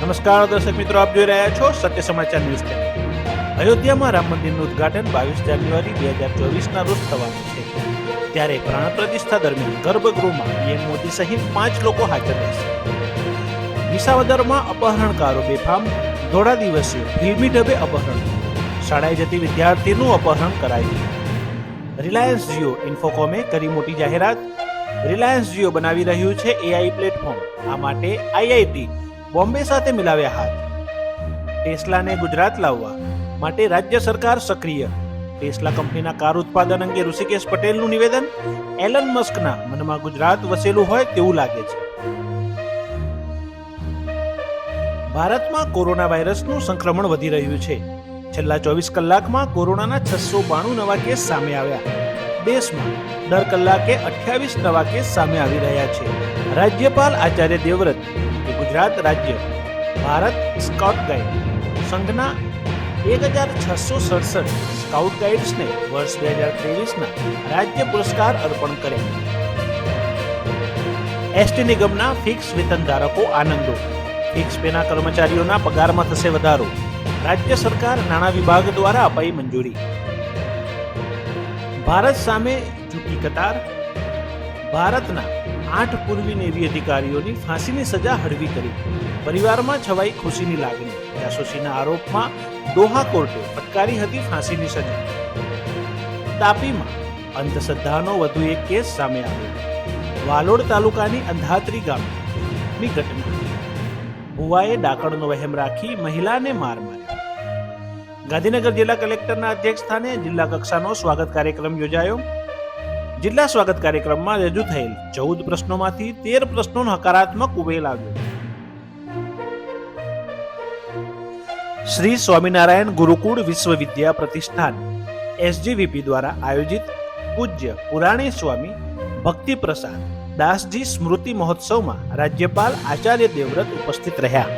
નમસ્કાર દર્શક મિત્રો, આપ જોઈ રહ્યા છો સત્ય સમાચાર ન્યૂઝ ચેનલ. અયોધ્યામાં રામ મંદિરનું ઉદ્ઘાટન 22 જાન્યુઆરી 2024ના રોજ થવાનું છે. ત્યારે પ્રાણ પ્રતિષ્ઠા દરમિયાન ગર્ભગૃહમાં પીએમ મોદી સહિત 5 લોકો હાજર રહેશે. વિસાવદરમાં અપહરણકારો બેફામ, દોઢા દિવસીય ફિલ્મી ઢબે અપહરણ. શાળાએ જતી વિદ્યાર્થીનું અપહરણ કરાયું. રિલાયન્સ જીઓ ઇન્ફોકોમે કરી મોટી જાહેરાત. રિલાયન્સ જીઓ બનાવી રહ્યું છે એઆઈ પ્લેટફોર્મ. આ માટે આઈઆઈટી બોમ્બે સાથે મિલાવ્યા હાથ. ટેસ્લાને ગુજરાત લાવવા માટે રાજ્ય સરકાર સક્રિય. ટેસ્લા કંપનીના કાર ઉત્પાદન અંગે ઋષિકેશ પટેલનું નિવેદન. એલન મસ્કના મનમાં ગુજરાત વસેલું હોય તેવું લાગે છે. ભારતમાં કોરોના વાયરસનું સંક્રમણ વધી રહ્યું છે. છેલ્લા 24 કલાકમાં કોરોનાના 692 નવા કેસ સામે આવ્યા. દેશમાં દર કલાકે 28 નવા કેસ સામે આવી રહ્યા છે. રાજ્યપાલ આચાર્ય દેવવ્રત ગુજરાત રાજ્ય ભારત સ્કાઉટ ગાઈડ સંઘના 1667 સ્કાઉટ ગાઈડ્સને વર્ષ 2023ના રાજ્ય પુરસ્કાર અર્પણ કર્યા. એસટી નિગમના ફિક્સ વેતન ધારકો આનંદો. ફિક્સ પેના કર્મચારીઓના પગારમાં થશે વધારો. રાજ્ય સરકાર નાણાં વિભાગ દ્વારા અપાઈ મંજૂરી. ભારત સામે ઝૂકી કતાર. ભારતના 8 પૂર્વી નેવી અધિકારીઓની ફાંસીની સજા હળવી કરી. પરિવારમાં છવાઈ ખુશીની લાગણી. જાસૂસીના આરોપમાં દોહા કોર્ટે ફટકારી હતી ફાંસીની સજા. તાપીમાં અંધશ્રદ્ધાનો વધુ એક કેસ સામે આવ્યો. વાલોડ તાલુકાની અંધાત્રી ગામની ઘટના. ભુવાએ ડાકણનો વહેમ રાખી મહિલાને માર માર્યો. ગાંધીનગર જિલ્લા કલેક્ટરના અધ્યક્ષસ્થાને જિલ્લા કક્ષાનો સ્વાગત કાર્યક્રમ યોજાયો. જિલ્લા સ્વાગત કાર્યક્રમમાં રજૂ થયેલ 14 પ્રશ્નોમાંથી 13 પ્રશ્નોનો હકારાત્મક ઉકેલ આવ્યો. શ્રી સ્વામિનારાયણ ગુરુકુળ વિશ્વવિદ્યા પ્રતિષ્ઠાન એસજીવીપી દ્વારા આયોજિત પૂજ્ય પુરાણી સ્વામી ભક્તિ પ્રસાદ દાસજી સ્મૃતિ મહોત્સવમાં રાજ્યપાલ આચાર્ય દેવવ્રત ઉપસ્થિત રહ્યા.